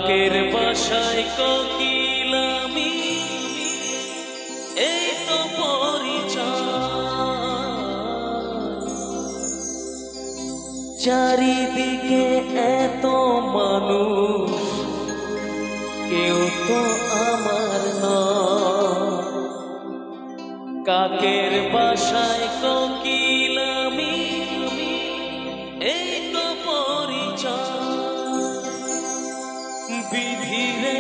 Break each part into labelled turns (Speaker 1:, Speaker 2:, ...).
Speaker 1: কাকের বাসায় কোকিল আমি, এই তো পরিচয়। চারিদিকে এত মানুষ, কেউ তো আমার নয়। কাকের বাসায় কোকিল আমি, এই তো পরিচয়। বিধিরে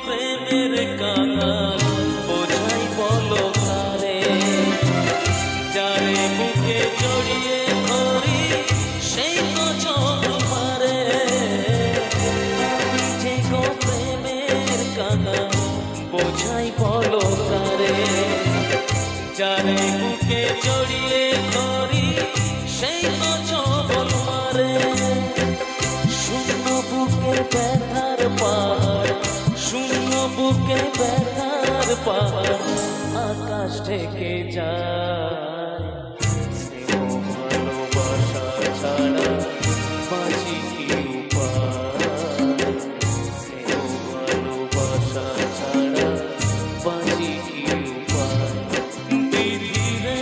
Speaker 1: প্রেমের কাঙাল বোঝাই বলো কারে, যারে বুকে জড়িয়ে ধরি সেই তো চোখ মারে। আমি যে গো প্রেমের কাঙাল বোঝাই বলো কারে, যারে বুকে জড়িয়ে ধরি সেই তো চোখ মারে। শূন্য বুকে ব্যথার পাহাড়, শূন্য বুকে ব্যথার পাহাড় আকাশ থেকে যায়। স্নেহ ভালোবাসা ছাড়া বাঁচি কি উপায়, স্নেহ ভালোবাসা ছাড়া বাঁচি কি উপায়। বিধিরে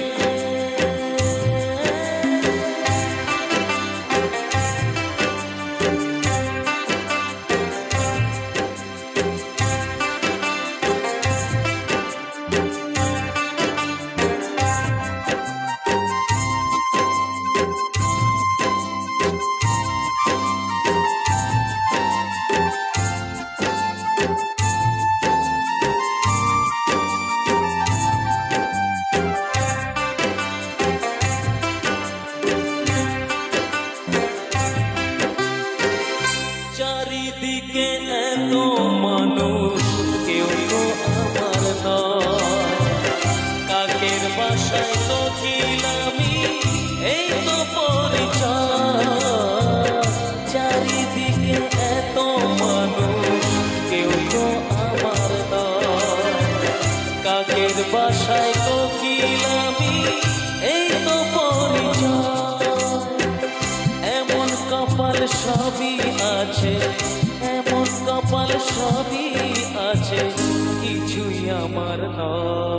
Speaker 1: চারিদিকে এত মানুষ, কেউ তো আমার নয়। কাকের বাসায় কোকিল আমি, এই তো পরিচয়। চারিদিকে এত মানুষ, কেউ তো আমার নয়। কাকের বাসায় কোকিল আমি, এই তো পরিচয়। এমন কপাল সবই আছে, এমন কপাল সবই আছে, কিছুই আমার নয়।